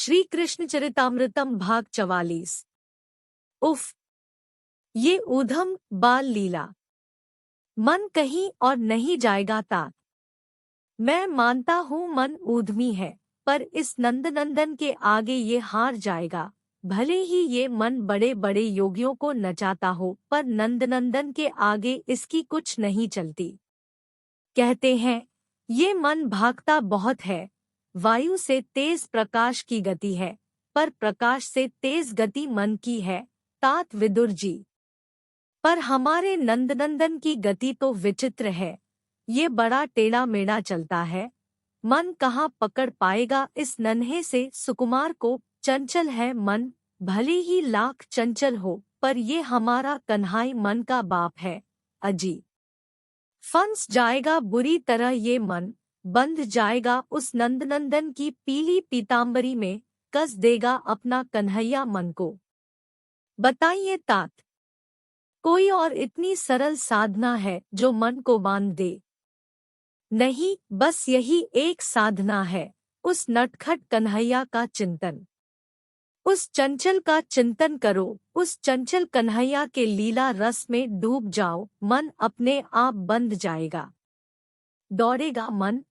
श्री कृष्णचरितामृतम भाग 44। उफ, ये ऊधम बाल लीला। मन कहीं और नहीं जाएगा तात। मैं मानता हूँ मन ऊधमी है, पर इस नंदनंदन के आगे ये हार जाएगा। भले ही ये मन बड़े बड़े योगियों को नचाता हो, पर नंदनंदन के आगे इसकी कुछ नहीं चलती। कहते हैं ये मन भागता बहुत है, वायु से तेज प्रकाश की गति है, पर प्रकाश से तेज गति मन की है, तात विदुर जी। पर हमारे नंदनंदन की गति तो विचित्र है, ये बड़ा टेढ़ा मेढ़ा चलता है। मन कहाँ पकड़ पाएगा इस नन्हे से सुकुमार को। चंचल है मन, भले ही लाख चंचल हो, पर ये हमारा कन्हाई मन का बाप है अजी। फंस जाएगा बुरी तरह ये मन, बंध जाएगा उस नंदनंदन की पीली पीतांबरी में, कस देगा अपना कन्हैया मन को। बताइए तात, कोई और इतनी सरल साधना है जो मन को बांध दे? नहीं, बस यही एक साधना है, उस नटखट कन्हैया का चिंतन। उस चंचल का चिंतन करो, उस चंचल कन्हैया के लीला रस में डूब जाओ, मन अपने आप बंध जाएगा। दौड़ेगा मन,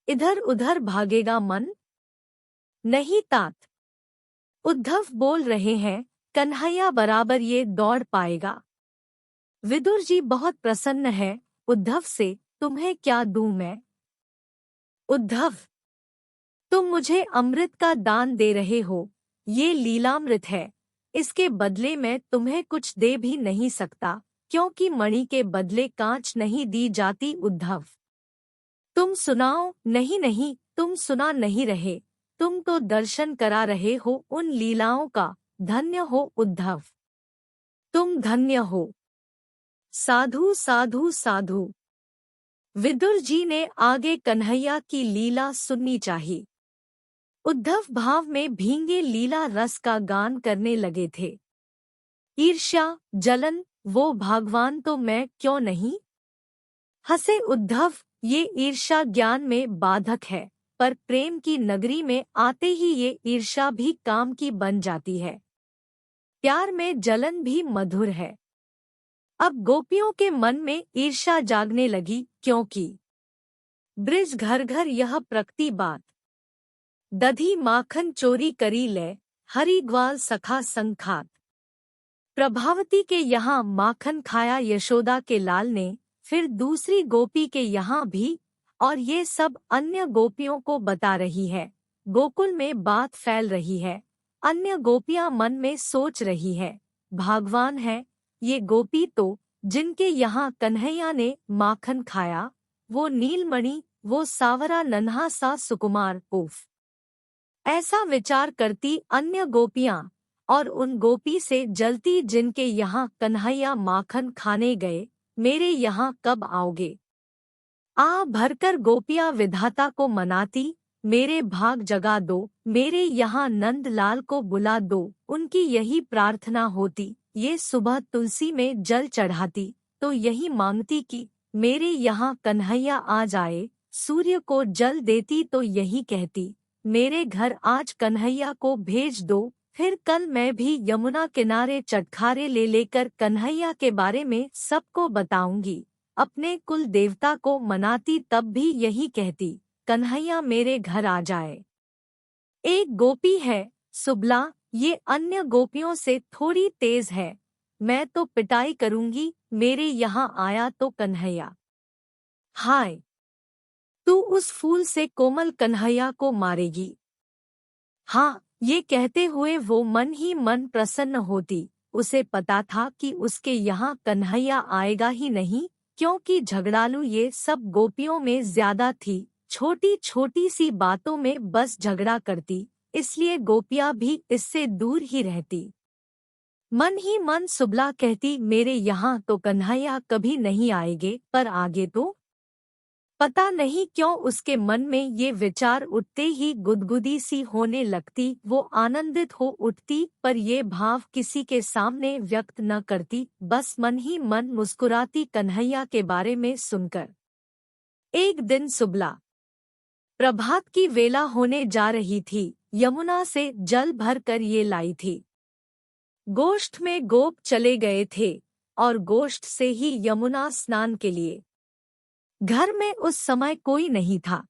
इधर उधर भागेगा मन? नहीं तात, उद्धव बोल रहे हैं, कन्हैया बराबर ये दौड़ पाएगा। विदुर जी बहुत प्रसन्न है उद्धव से, तुम्हें क्या दूं मैं? उद्धव, तुम मुझे अमृत का दान दे रहे हो, ये लीलामृत है, इसके बदले मैं तुम्हें कुछ दे भी नहीं सकता, क्योंकि मणि के बदले कांच नहीं दी जाती उद्धव। तुम सुनाओ। नहीं नहीं, तुम सुना नहीं रहे, तुम तो दर्शन करा रहे हो उन लीलाओं का। धन्य हो उद्धव, तुम धन्य हो। साधु साधु साधु। विदुर जी ने आगे कन्हैया की लीला सुननी चाहिए। उद्धव भाव में भींगे लीला रस का गान करने लगे थे। ईर्ष्या, जलन, वो भगवान तो मैं क्यों नहीं? हंसे उद्धव, ये ईर्ष्या ज्ञान में बाधक है, पर प्रेम की नगरी में आते ही ये ईर्ष्या भी काम की बन जाती है। प्यार में जलन भी मधुर है। अब गोपियों के मन में ईर्ष्या जागने लगी, क्योंकि ब्रिज घर घर यह प्रकटी बात, दधी माखन चोरी करी ले, हरि ग्वाल सखा संग खात। प्रभावती के यहाँ माखन खाया यशोदा के लाल ने, फिर दूसरी गोपी के यहाँ भी, और ये सब अन्य गोपियों को बता रही है। गोकुल में बात फैल रही है, अन्य गोपियां मन में सोच रही है, भगवान है ये गोपी तो, जिनके यहाँ कन्हैया ने माखन खाया, वो नीलमणि, वो सावरा नन्हा सा सुकुमार, उफ। ऐसा विचार करती अन्य गोपियां, और उन गोपी से जलती जिनके यहाँ कन्हैया माखन खाने गए, मेरे यहाँ कब आओगे? आ भरकर गोपियां विधाता को मनाती, मेरे भाग जगा दो, मेरे यहाँ नंदलाल को बुला दो, उनकी यही प्रार्थना होती। ये सुबह तुलसी में जल चढ़ाती, तो यही मांगती कि मेरे यहाँ कन्हैया आ जाए। सूर्य को जल देती तो यही कहती, मेरे घर आज कन्हैया को भेज दो। फिर कल मैं भी यमुना किनारे चटखारे ले लेकर कन्हैया के बारे में सबको बताऊंगी। अपने कुल देवता को मनाती तब भी यही कहती, कन्हैया मेरे घर आ जाए। एक गोपी है सुबला, ये अन्य गोपियों से थोड़ी तेज है, मैं तो पिटाई करूंगी, मेरे यहाँ आया तो कन्हैया। हाय, तू उस फूल से कोमल कन्हैया को मारेगी। हाँ, ये कहते हुए वो मन ही मन प्रसन्न होती। उसे पता था कि उसके यहाँ कन्हैया आएगा ही नहीं, क्योंकि झगड़ालू ये सब गोपियों में ज्यादा थी, छोटी छोटी सी बातों में बस झगड़ा करती, इसलिए गोपियाँ भी इससे दूर ही रहती। मन ही मन सुबला कहती, मेरे यहाँ तो कन्हैया कभी नहीं आएंगे, पर आगे तो। पता नहीं क्यों उसके मन में ये विचार उठते ही गुदगुदी सी होने लगती, वो आनंदित हो उठती, पर ये भाव किसी के सामने व्यक्त न करती, बस मन ही मन मुस्कुराती कन्हैया के बारे में सुनकर। एक दिन सुबला प्रभात की वेला होने जा रही थी। यमुना से जल भर कर ये लाई थी। गोष्ठ में गोप चले गए थे और गोष्ठ से ही यमुना स्नान के लिए। घर में उस समय कोई नहीं था।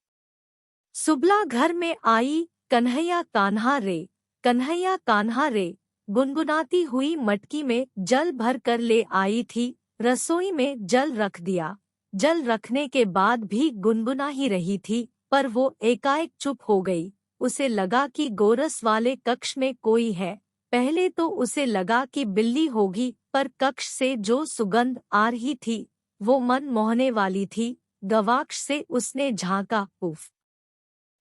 सुबला घर में आई। कन्हैया कान्हा रे, कन्हैया कान्हा रे गुनगुनाती हुई मटकी में जल भर कर ले आई थी। रसोई में जल रख दिया। जल रखने के बाद भी गुनगुना ही रही थी, पर वो एकाएक चुप हो गई। उसे लगा कि गोरस वाले कक्ष में कोई है। पहले तो उसे लगा कि बिल्ली होगी, पर कक्ष से जो सुगंध आ रही थी वो मन मोहने वाली थी। गवाक्ष से उसने झांका। उफ!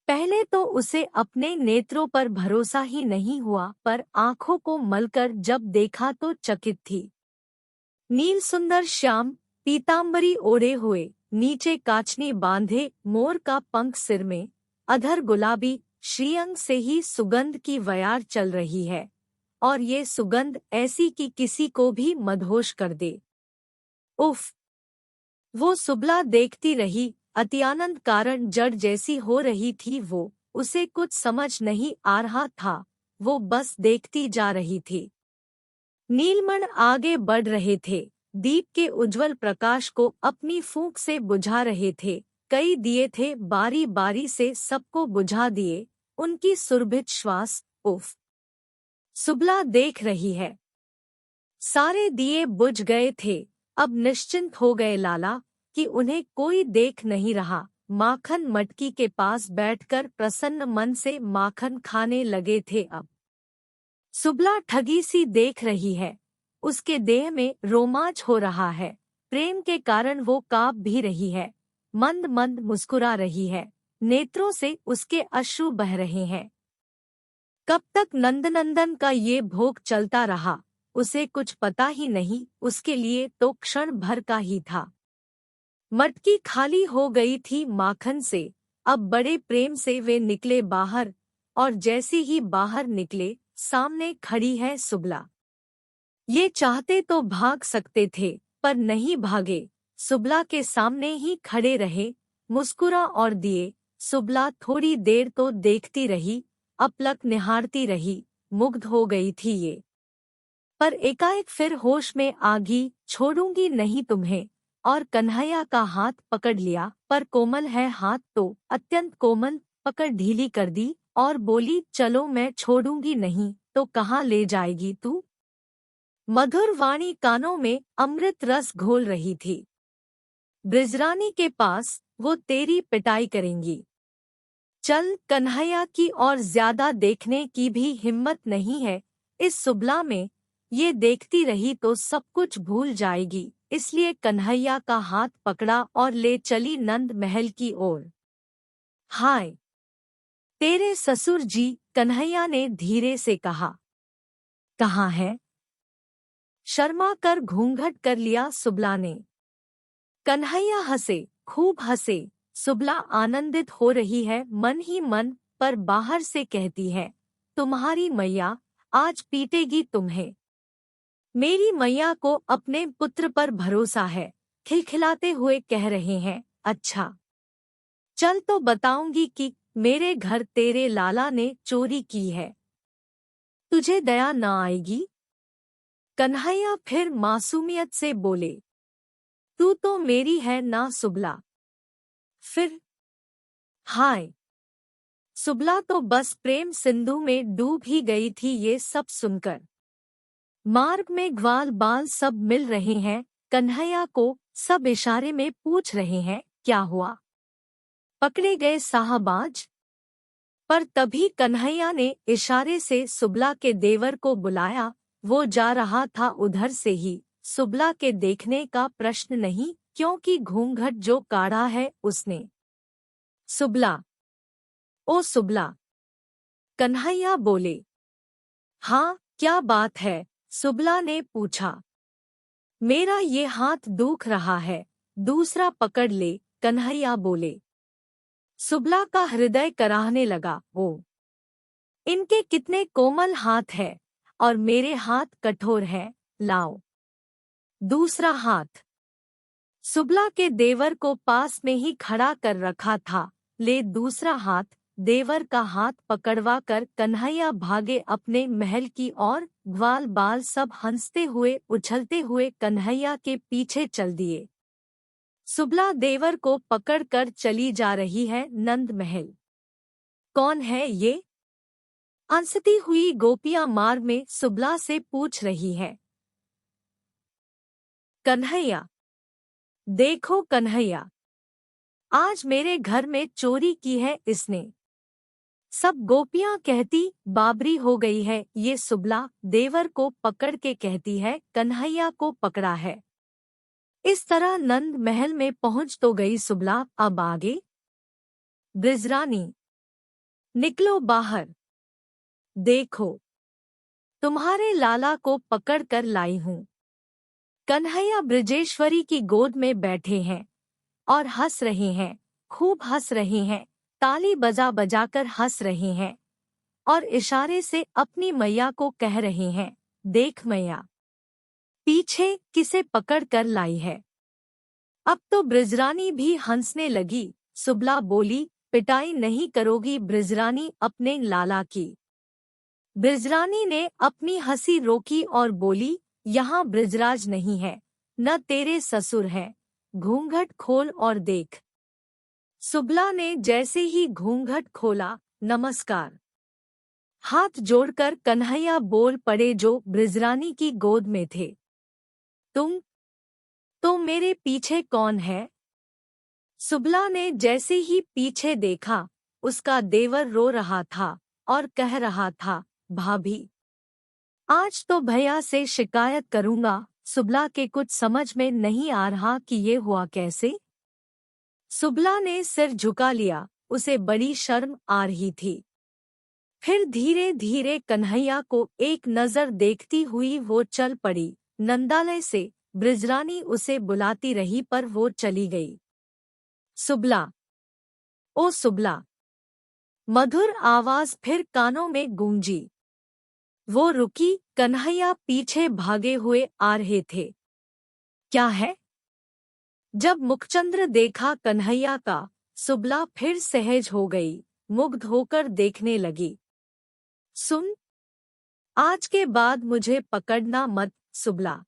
पहले तो उसे अपने नेत्रों पर भरोसा ही नहीं हुआ, पर आंखों को मलकर जब देखा तो चकित थी। नील सुंदर श्याम पीतांबरी ओढ़े हुए, नीचे काचनी बांधे, मोर का पंख सिर में, अधर गुलाबी, श्रीअंग से ही सुगंध की वयार चल रही है, और ये सुगंध ऐसी कि किसी को भी मदहोश कर दे। उफ! वो सुबला देखती रही। अत्यानंद कारण जड़ जैसी हो रही थी वो। उसे कुछ समझ नहीं आ रहा था, वो बस देखती जा रही थी। नीलमण आगे बढ़ रहे थे। दीप के उज्जवल प्रकाश को अपनी फूंक से बुझा रहे थे। कई दिए थे, बारी बारी से सबको बुझा दिए। उनकी सुरभित श्वास। उफ! सुबला देख रही है। सारे दिए बुझ गए थे। अब निश्चिंत हो गए लाला कि उन्हें कोई देख नहीं रहा। माखन मटकी के पास बैठकर प्रसन्न मन से माखन खाने लगे थे। अब सुबला ठगी सी देख रही है। उसके देह में रोमांच हो रहा है। प्रेम के कारण वो काँप भी रही है। मंद मंद मुस्कुरा रही है। नेत्रों से उसके अश्रु बह रहे हैं। कब तक नंदनंदन का ये भोग चलता रहा उसे कुछ पता ही नहीं। उसके लिए तो क्षण भर का ही था। मटकी खाली हो गई थी माखन से। अब बड़े प्रेम से वे निकले बाहर, और जैसे ही बाहर निकले सामने खड़ी है सुबला। ये चाहते तो भाग सकते थे, पर नहीं भागे। सुबला के सामने ही खड़े रहे, मुस्कुरा और दिए। सुबला थोड़ी देर तो देखती रही, अपलक निहारती रही। मुग्ध हो गई थी ये, पर एकाएक फिर होश में आ गई। छोड़ूंगी नहीं तुम्हें, और कन्हैया का हाथ पकड़ लिया। पर कोमल है हाथ तो, अत्यंत कोमल। पकड़ ढीली कर दी और बोली, चलो, मैं छोड़ूंगी नहीं तो कहाँ ले जाएगी तू। मधुर वाणी कानों में अमृत रस घोल रही थी। ब्रिजरानी के पास वो तेरी पिटाई करेंगी। चल, कन्हैया की और ज्यादा देखने की भी हिम्मत नहीं है इस सुबला में। ये देखती रही तो सब कुछ भूल जाएगी, इसलिए कन्हैया का हाथ पकड़ा और ले चली नंद महल की ओर। हाय तेरे ससुर जी, कन्हैया ने धीरे से कहा। कहाँ है? शर्मा कर घूंघट कर लिया सुबला ने। कन्हैया हंसे, खूब हंसे। सुबला आनंदित हो रही है मन ही मन, पर बाहर से कहती है, तुम्हारी मैया आज पीटेगी तुम्हें। मेरी मैया को अपने पुत्र पर भरोसा है। खिलखिलाते हुए कह रहे हैं, अच्छा चल तो बताऊंगी कि मेरे घर तेरे लाला ने चोरी की है। तुझे दया न आएगी? कन्हैया फिर मासूमियत से बोले, तू तो मेरी है ना सुबला। फिर हाय! सुबला तो बस प्रेम सिंधु में डूब ही गई थी ये सब सुनकर। मार्ग में ग्वाल बाल सब मिल रहे हैं कन्हैया को। सब इशारे में पूछ रहे हैं, क्या हुआ? पकड़े गए साहबाज? पर तभी कन्हैया ने इशारे से सुबला के देवर को बुलाया। वो जा रहा था उधर से ही। सुबला के देखने का प्रश्न नहीं, क्योंकि घूंघट जो काढ़ा है उसने। सुबला, ओ सुबला! कन्हैया बोले। हाँ, क्या बात है? सुबला ने पूछा। मेरा ये हाथ दुख रहा है, दूसरा पकड़ ले, कन्हैया बोले। सुबला का हृदय कराहने लगा। ओ, इनके कितने कोमल हाथ हैं, और मेरे हाथ कठोर हैं। लाओ दूसरा हाथ। सुबला के देवर को पास में ही खड़ा कर रखा था। ले दूसरा हाथ। देवर का हाथ पकड़वा कर कन्हैया भागे अपने महल की ओर। ग्वाल बाल सब हंसते हुए उछलते हुए कन्हैया के पीछे चल दिए। सुबला देवर को पकड़कर चली जा रही है नंद महल। कौन है ये? हंसती हुई गोपियां मार्ग में सुबला से पूछ रही है। कन्हैया, देखो कन्हैया, आज मेरे घर में चोरी की है इसने। सब गोपियां कहती बाबरी हो गई है ये। सुबला देवर को पकड़ के कहती है कन्हैया को पकड़ा है। इस तरह नंद महल में पहुंच तो गई सुबला। अब आगे? ब्रिजरानी, निकलो बाहर। देखो, तुम्हारे लाला को पकड़ कर लाई हूँ। कन्हैया ब्रजेश्वरी की गोद में बैठे हैं और हंस रहे हैं, खूब हंस रहे हैं, ताली बजा बजाकर हंस रहे हैं और इशारे से अपनी मैया को कह रहे हैं, देख मैया, पीछे किसे पकड़ कर लाई है। अब तो ब्रिजरानी भी हंसने लगी। सुबला बोली, पिटाई नहीं करोगी ब्रिजरानी अपने लाला की? ब्रिजरानी ने अपनी हंसी रोकी और बोली, यहाँ ब्रिजराज नहीं है, न तेरे ससुर हैं। घूंघट खोल और देख। सुबला ने जैसे ही घूंघट खोला, नमस्कार। हाथ जोड़कर कन्हैया बोल पड़े जो ब्रिजरानी की गोद में थे। तुम तो मेरे पीछे कौन है? सुबला ने जैसे ही पीछे देखा, उसका देवर रो रहा था और कह रहा था, भाभी, आज तो भैया से शिकायत करूंगा। सुबला के कुछ समझ में नहीं आ रहा कि ये हुआ कैसे। सुबला ने सिर झुका लिया, उसे बड़ी शर्म आ रही थी। फिर धीरे धीरे कन्हैया को एक नजर देखती हुई वो चल पड़ी। नंदालय से ब्रिजरानी उसे बुलाती रही पर वो चली गई। सुबला, ओ सुबला, मधुर आवाज फिर कानों में गूंजी। वो रुकी। कन्हैया पीछे भागे हुए आ रहे थे। क्या है? जब मुखचंद्र देखा कन्हैया का, सुबला फिर सहज हो गई, मुग्ध होकर देखने लगी। सुन, आज के बाद मुझे पकड़ना मत सुबला।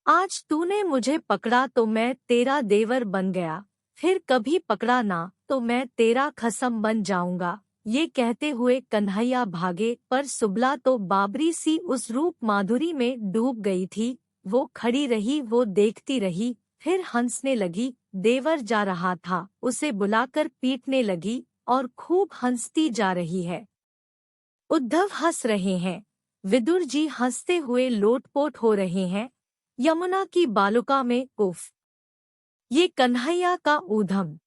आज तूने मुझे पकड़ा तो मैं तेरा देवर बन गया, फिर कभी पकड़ा ना तो मैं तेरा खसम बन जाऊंगा। ये कहते हुए कन्हैया भागे पर सुबला तो बाबरी सी उस रूप माधुरी में डूब गई थी। वो खड़ी रही, वो देखती रही, फिर हंसने लगी। देवर जा रहा था, उसे बुलाकर पीटने लगी और खूब हंसती जा रही है। उद्धव हंस रहे हैं, विदुर जी हंसते हुए लोटपोट हो रहे हैं। यमुना की बालुका में उफ, ये कन्हैया का ऊधम।